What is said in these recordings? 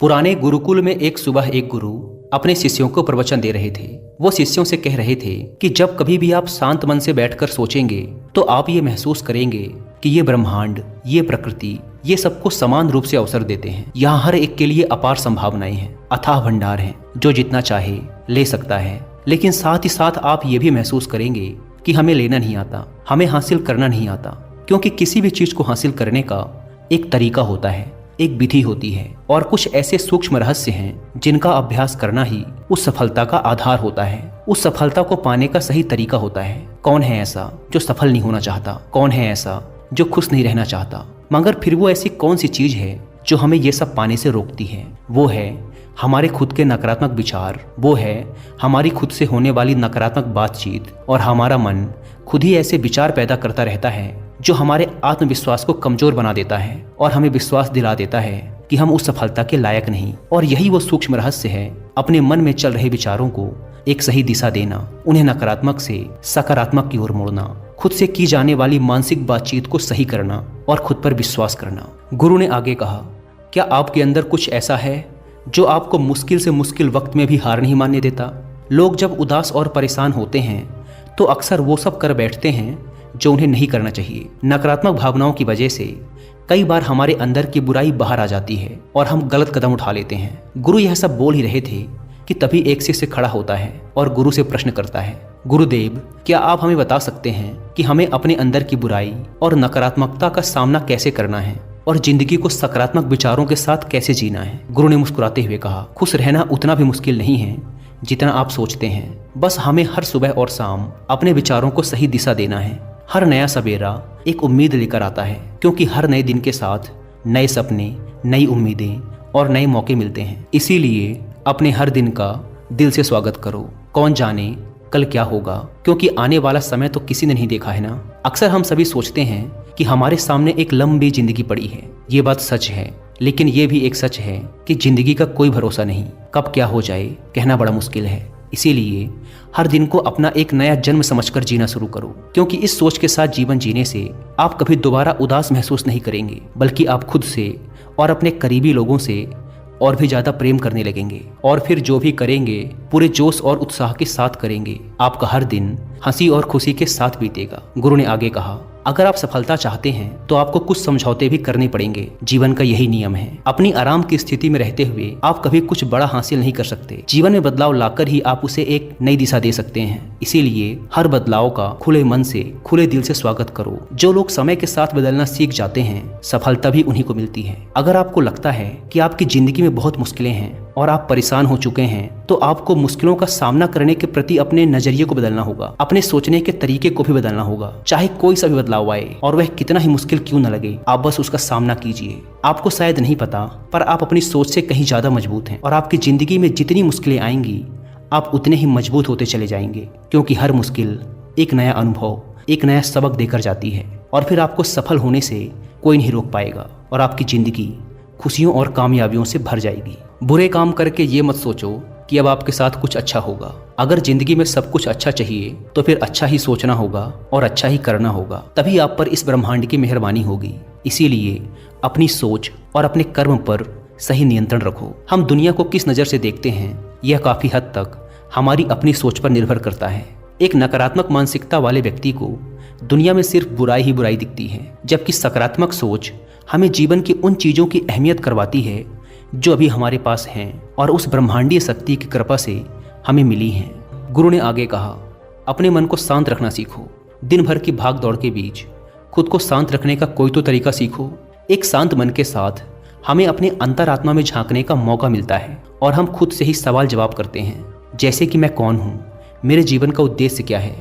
पुराने गुरुकुल में एक सुबह एक गुरु अपने शिष्यों को प्रवचन दे रहे थे। वो शिष्यों से कह रहे थे कि जब कभी भी आप शांत मन से बैठकर सोचेंगे तो आप ये महसूस करेंगे कि ये ब्रह्मांड, ये प्रकृति, ये सबको समान रूप से अवसर देते हैं। यहाँ हर एक के लिए अपार संभावनाएं हैं, अथाह भंडार हैं, जो जितना चाहे ले सकता है। लेकिन साथ ही साथ आप ये भी महसूस करेंगे कि हमें लेना नहीं आता, हमें हासिल करना नहीं आता, क्योंकि किसी भी चीज को हासिल करने का एक तरीका होता है, एक विधि होती है और कुछ ऐसे सूक्ष्म रहस्य हैं जिनका अभ्यास करना ही उस सफलता का आधार होता है, उस सफलता को पाने का सही तरीका होता है। कौन है ऐसा जो सफल नहीं होना चाहता? कौन है ऐसा जो खुश नहीं रहना चाहता? मगर फिर वो ऐसी कौन सी चीज है जो हमें ये सब पाने से रोकती है? वो है हमारे खुद के नकारात्मक विचार, वो है हमारी खुद से होने वाली नकारात्मक बातचीत। और हमारा मन खुद ही ऐसे विचार पैदा करता रहता है जो हमारे आत्मविश्वास को कमजोर बना देता है और हमें विश्वास दिला देता है कि हम उस सफलता के लायक नहीं। और यही वो सूक्ष्म रहस्य है, अपने मन में चल रहे विचारों को एक सही दिशा देना, उन्हें नकारात्मक से सकारात्मक की ओर मोड़ना, खुद से की जाने वाली मानसिक बातचीत को सही करना और खुद पर विश्वास करना। गुरु ने आगे कहा, क्या आपके अंदर कुछ ऐसा है जो आपको मुश्किल से मुश्किल वक्त में भी हार नहीं मानने देता? लोग जब उदास और परेशान होते हैं तो अक्सर वो सब कर बैठते हैं जो उन्हें नहीं करना चाहिए। नकारात्मक भावनाओं की वजह से कई बार हमारे अंदर की बुराई बाहर आ जाती है और हम गलत कदम उठा लेते हैं। गुरु यह सब बोल ही रहे थे कि तभी एक शिष्य खड़ा होता है और गुरु से प्रश्न करता है, गुरुदेव, क्या आप हमें बता सकते हैं कि हमें अपने अंदर की बुराई और नकारात्मकता का सामना कैसे करना है और जिंदगी को सकारात्मक विचारों के साथ कैसे जीना है? गुरु ने मुस्कुराते हुए कहा, खुश रहना उतना भी मुश्किल नहीं है जितना आप सोचते हैं। बस हमें हर सुबह और शाम अपने विचारों को सही दिशा देना है। हर नया सवेरा एक उम्मीद लेकर आता है, क्योंकि हर नए दिन के साथ नए सपने, नई उम्मीदें और नए मौके मिलते हैं। इसीलिए अपने हर दिन का दिल से स्वागत करो। कौन जाने कल क्या होगा, क्योंकि आने वाला समय तो किसी ने नहीं देखा है ना। अक्सर हम सभी सोचते हैं कि हमारे सामने एक लंबी जिंदगी पड़ी है। ये बात सच है, लेकिन ये भी एक सच है कि जिंदगी का कोई भरोसा नहीं, कब क्या हो जाए कहना बड़ा मुश्किल है। इसीलिए हर दिन को अपना एक नया जन्म समझकर जीना शुरू करो, क्योंकि इस सोच के साथ जीवन जीने से आप कभी दोबारा उदास महसूस नहीं करेंगे, बल्कि आप खुद से और अपने करीबी लोगों से और भी ज्यादा प्रेम करने लगेंगे। और फिर जो भी करेंगे पूरे जोश और उत्साह के साथ करेंगे। आपका हर दिन हंसी और खुशी के साथ बीतेगा। गुरु ने आगे कहा, अगर आप सफलता चाहते हैं तो आपको कुछ समझौते भी करने पड़ेंगे। जीवन का यही नियम है। अपनी आराम की स्थिति में रहते हुए आप कभी कुछ बड़ा हासिल नहीं कर सकते। जीवन में बदलाव लाकर ही आप उसे एक नई दिशा दे सकते हैं। इसीलिए हर बदलाव का खुले मन से, खुले दिल से स्वागत करो। जो लोग समय के साथ बदलना सीख जाते हैं, सफलता भी उन्हीं को मिलती है। अगर आपको लगता है कि आपकी जिंदगी में बहुत मुश्किलें हैं और आप परेशान हो चुके हैं, तो आपको मुश्किलों का सामना करने के प्रति अपने नजरिए को बदलना होगा, अपने सोचने के तरीके को भी बदलना होगा। चाहे कोई सा भी बदलाव आए और वह कितना ही मुश्किल क्यों न लगे, आप बस उसका सामना कीजिए। आपको शायद नहीं पता, पर आप अपनी सोच से कहीं ज्यादा मजबूत हैं और आपकी जिंदगी में जितनी मुश्किलें आएंगी आप उतने ही मजबूत होते चले जाएंगे, क्योंकि हर मुश्किल एक नया अनुभव, एक नया सबक देकर जाती है। और फिर आपको सफल होने से कोई नहीं रोक पाएगा और आपकी जिंदगी खुशियों और कामयाबियों से भर जाएगी। बुरे काम करके ये मत सोचो कि अब आपके साथ कुछ अच्छा होगा। अगर जिंदगी में सब कुछ अच्छा चाहिए तो फिर अच्छा ही सोचना होगा और अच्छा ही करना होगा, तभी आप पर इस ब्रह्मांड की मेहरबानी होगी। इसीलिए अपनी सोच और अपने कर्म पर सही नियंत्रण रखो। हम दुनिया को किस नज़र से देखते हैं, यह काफी हद तक हमारी अपनी सोच पर निर्भर करता है। एक नकारात्मक मानसिकता वाले व्यक्ति को दुनिया में सिर्फ बुराई ही बुराई दिखती है, जबकि सकारात्मक सोच हमें जीवन की उन चीज़ों की अहमियत करवाती है जो अभी हमारे पास हैं और उस ब्रह्मांडीय शक्ति की कृपा से हमें मिली हैं। गुरु ने आगे कहा, अपने मन को शांत रखना सीखो। दिन भर की भाग दौड़ के बीच खुद को शांत रखने का कोई तो तरीका सीखो। एक शांत मन के साथ हमें अपने अंतरात्मा में झांकने का मौका मिलता है और हम खुद से ही सवाल जवाब करते हैं, जैसे कि मैं कौन हूँ, मेरे जीवन का उद्देश्य क्या है,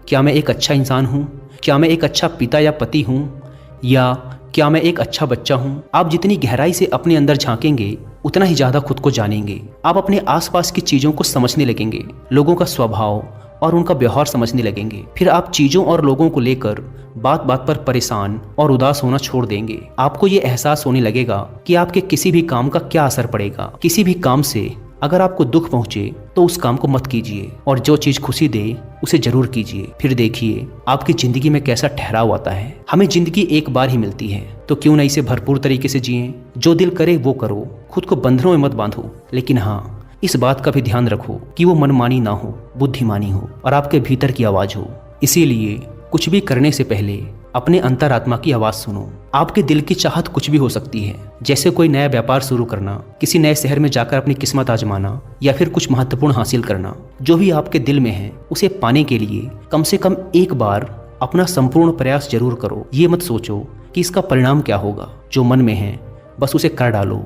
क्या मैं एक अच्छा इंसान हूँ, क्या मैं एक अच्छा पिता या पति हूँ, या क्या मैं एक अच्छा बच्चा हूँ। आप जितनी गहराई से अपने अंदर झांकेंगे उतना ही ज्यादा खुद को जानेंगे। आप अपने आसपास की चीजों को समझने लगेंगे, लोगों का स्वभाव और उनका व्यवहार समझने लगेंगे। फिर आप चीजों और लोगों को लेकर बात बात पर परेशान और उदास होना छोड़ देंगे। आपको ये एहसास होने लगेगा कि आपके किसी भी काम का क्या असर पड़ेगा। किसी भी काम से अगर आपको दुख पहुंचे तो उस काम को मत कीजिए, और जो चीज खुशी दे उसे जरूर कीजिए। फिर देखिए आपकी जिंदगी में कैसा ठहराव आता है। हमें जिंदगी एक बार ही मिलती है, तो क्यों न इसे भरपूर तरीके से जिएं। जो दिल करे वो करो, खुद को बंधनों में मत बांधो, लेकिन हाँ इस बात का भी ध्यान रखो कि वो मनमानी ना हो, बुद्धिमानी हो और आपके भीतर की आवाज हो। इसीलिए कुछ भी करने से पहले अपने अंतरात्मा की आवाज सुनो। आपके दिल की चाहत कुछ भी हो सकती है, जैसे कोई नया व्यापार शुरू करना, किसी नए शहर में जाकर अपनी किस्मत आजमाना या फिर कुछ महत्वपूर्ण हासिल करना। जो भी आपके दिल में है उसे पाने के लिए कम से कम एक बार अपना संपूर्ण प्रयास जरूर करो। ये मत सोचो कि इसका परिणाम क्या होगा। जो मन में है बस उसे कर डालो।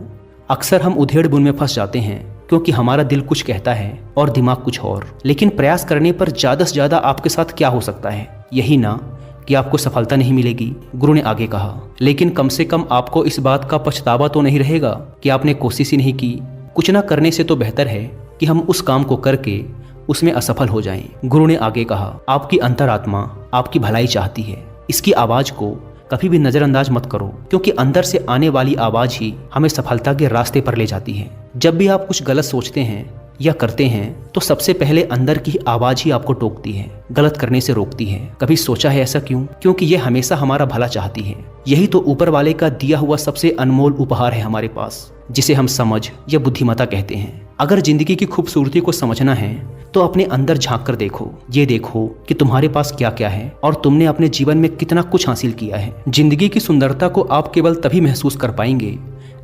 अक्सर हम उधेड़ बुन में फंस जाते हैं क्योंकि हमारा दिल कुछ कहता है और दिमाग कुछ और। लेकिन प्रयास करने पर ज्यादा से ज्यादा आपके साथ क्या हो सकता है, यही ना कि आपको सफलता नहीं मिलेगी, गुरु ने आगे कहा। लेकिन कम से कम आपको इस बात का पछतावा तो नहीं रहेगा कि आपने कोशिश ही नहीं की। कुछ ना करने से तो बेहतर है कि हम उस काम को करके उसमें असफल हो जाएं। गुरु ने आगे कहा, आपकी अंतरात्मा आपकी भलाई चाहती है। इसकी आवाज को कभी भी नजरअंदाज मत करो, क्योंकि अंदर से आने वाली आवाज ही हमें सफलता के रास्ते पर ले जाती है। जब भी आप कुछ गलत सोचते हैं या करते हैं तो सबसे पहले अंदर की आवाज ही आपको टोकती है, गलत करने से रोकती है। कभी सोचा है ऐसा क्यों? क्योंकि ये हमेशा हमारा भला चाहती है। यही तो ऊपर वाले का दिया हुआ सबसे अनमोल उपहार है हमारे पास, जिसे हम समझ या बुद्धिमत्ता कहते हैं। अगर जिंदगी की खूबसूरती को समझना है तो अपने अंदर झांक कर देखो। ये देखो कि तुम्हारे पास क्या क्या है और तुमने अपने जीवन में कितना कुछ हासिल किया है। जिंदगी की सुंदरता को आप केवल तभी महसूस कर पाएंगे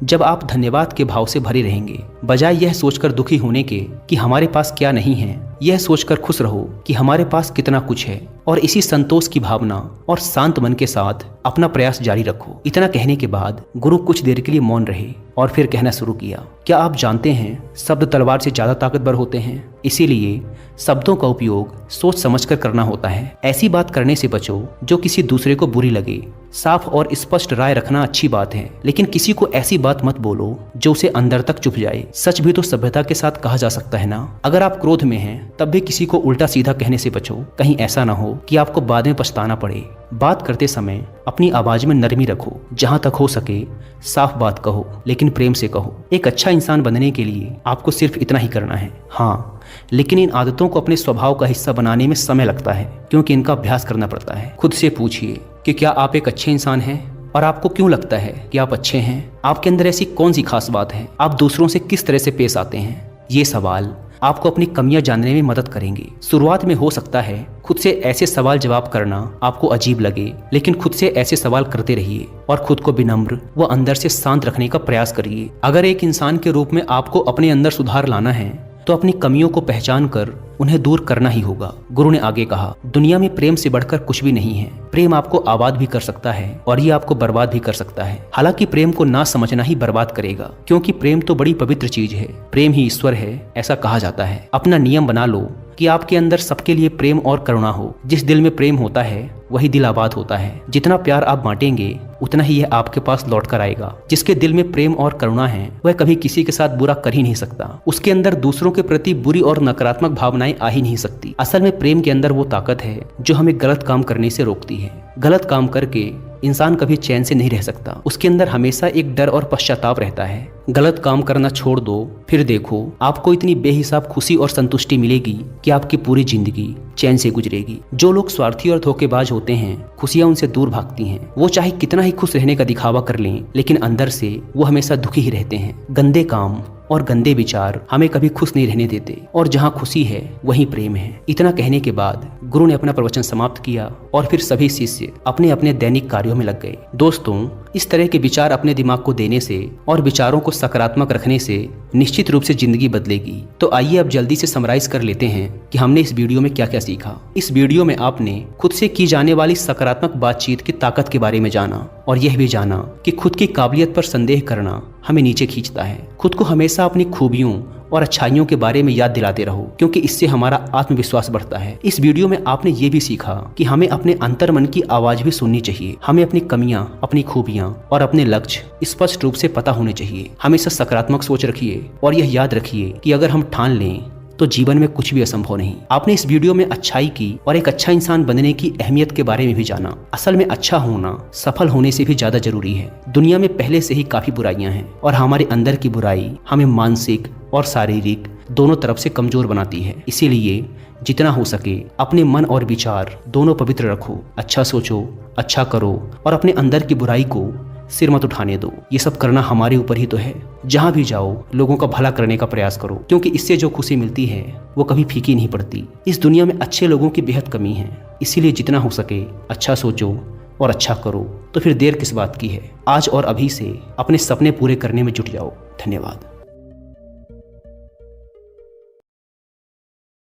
जब आप धन्यवाद के भाव से भरे रहेंगे। बजाय यह सोचकर दुखी होने के कि हमारे पास क्या नहीं है, यह सोचकर खुश रहो कि हमारे पास कितना कुछ है। और इसी संतोष की भावना और शांत मन के साथ अपना प्रयास जारी रखो। इतना कहने के बाद गुरु कुछ देर के लिए मौन रहे और फिर कहना शुरू किया, क्या आप जानते हैं शब्द तलवार से ज्यादा ताकतवर होते हैं। इसीलिए शब्दों का उपयोग सोच समझकर करना होता है। ऐसी बात करने से बचो जो किसी दूसरे को बुरी लगे। साफ और स्पष्ट राय रखना अच्छी बात है, लेकिन किसी को ऐसी बात मत बोलो जो उसे अंदर तक चुभ जाए। सच भी तो सभ्यता के साथ कहा जा सकता है ना। अगर आप क्रोध में हैं तब भी किसी को उल्टा सीधा कहने से बचो, कहीं ऐसा ना हो कि आपको बाद में पछताना पड़े। बात करते समय अपनी आवाज में नरमी रखो। जहां तक हो सके साफ बात कहो, लेकिन प्रेम से कहो। एक अच्छा इंसान बनने के लिए आपको सिर्फ इतना ही करना है। हाँ, लेकिन इन आदतों को अपने स्वभाव का हिस्सा बनाने में समय लगता है, क्योंकि इनका अभ्यास करना पड़ता है। खुद से पूछिए कि क्या आप एक अच्छे इंसान हैं और आपको क्यों लगता है कि आप अच्छे हैं। आपके अंदर ऐसी कौन सी खास बात है। आप दूसरों से किस तरह से पेश आते हैं। ये सवाल आपको अपनी कमियां जानने में मदद करेंगे। शुरुआत में हो सकता है खुद से ऐसे सवाल जवाब करना आपको अजीब लगे, लेकिन खुद से ऐसे सवाल करते रहिए और खुद को विनम्र व अंदर से शांत रखने का प्रयास करिए। अगर एक इंसान के रूप में आपको अपने अंदर सुधार लाना है तो अपनी कमियों को पहचान कर उन्हें दूर करना ही होगा। गुरु ने आगे कहा, दुनिया में प्रेम से बढ़कर कुछ भी नहीं है। प्रेम आपको आबाद भी कर सकता है और ये आपको बर्बाद भी कर सकता है। हालांकि प्रेम को ना समझना ही बर्बाद करेगा, क्योंकि प्रेम तो बड़ी पवित्र चीज है। प्रेम ही ईश्वर है, ऐसा कहा जाता है। अपना नियम बना लो कि आपके अंदर सबके लिए प्रेम और करुणा हो। जिस दिल में प्रेम होता है वही दिल आबाद होता है। जितना प्यार आप बांटेंगे उतना ही यह आपके पास लौट कर आएगा। जिसके दिल में प्रेम और करुणा है वह कभी किसी के साथ बुरा कर ही नहीं सकता। उसके अंदर दूसरों के प्रति बुरी और नकारात्मक भावनाएं आ ही नहीं सकती। असल में प्रेम के अंदर वो ताकत है जो हमें गलत काम करने से रोकती है। गलत काम करके इंसान कभी चैन से नहीं रह सकता। उसके अंदर हमेशा एक डर और पश्चाताप रहता है। गलत काम करना छोड़ दो, फिर देखो आपको इतनी बेहिसाब खुशी और संतुष्टि मिलेगी कि आपकी पूरी जिंदगी चैन से गुजरेगी। जो लोग स्वार्थी और धोखेबाज होते हैं, खुशियां उनसे दूर भागती हैं। वो चाहे कितना ही खुश रहने का दिखावा कर लें, लेकिन अंदर से वो हमेशा दुखी ही रहते हैं। गंदे काम और गंदे विचार हमें कभी खुश नहीं रहने देते, और जहाँ खुशी है वहीं प्रेम है। इतना कहने के बाद गुरु ने अपना प्रवचन समाप्त किया और फिर सभी शिष्य अपने अपने दैनिक कार्यों में लग गए। दोस्तों, इस तरह के विचार अपने दिमाग को देने से और विचारों को सकारात्मक रखने से निश्चित रूप से जिंदगी बदलेगी। तो आइए अब जल्दी से समराइज कर लेते हैं कि हमने इस वीडियो में क्या क्या सीखा। इस वीडियो में आपने खुद से की जाने वाली सकारात्मक बातचीत की ताकत के बारे में जाना, और यह भी जाना कि खुद की काबिलियत पर संदेह करना हमें नीचे खींचता है। खुद को हमेशा अपनी खूबियों और अच्छाइयों के बारे में याद दिलाते रहो, क्योंकि इससे हमारा आत्मविश्वास बढ़ता है। इस वीडियो में आपने ये भी सीखा कि हमें अपने अंतर मन की आवाज भी सुननी चाहिए। हमें अपनी कमियां, अपनी खूबियां और अपने लक्ष्य स्पष्ट रूप से पता होने चाहिए। हमेशा सकारात्मक सोच रखिए और यह याद रखिए कि अगर हम ठान लें तो जीवन में कुछ भी असंभव नहीं। आपने इस वीडियो में अच्छाई की और एक अच्छा इंसान बनने की अहमियत के बारे में भी जाना। असल में अच्छा होना सफल होने से भी ज्यादा जरूरी है। दुनिया में पहले से ही काफी बुराइयां हैं, और हमारे अंदर की बुराई हमें मानसिक और शारीरिक दोनों तरफ से कमजोर बनाती है। इसीलिए जितना हो सके अपने मन और विचार दोनों पवित्र रखो, अच्छा सोचो, अच्छा करो और अपने अंदर की बुराई को सिर मत उठाने दो। ये सब करना हमारे ऊपर ही तो है। जहाँ भी जाओ लोगों का भला करने का प्रयास करो, क्योंकि इससे जो खुशी मिलती है वो कभी फीकी नहीं पड़ती। इस दुनिया में अच्छे लोगों की बेहद कमी है, इसीलिए जितना हो सके अच्छा सोचो और अच्छा करो। तो फिर देर किस बात की है, आज और अभी से अपने सपने पूरे करने में जुट जाओ। धन्यवाद।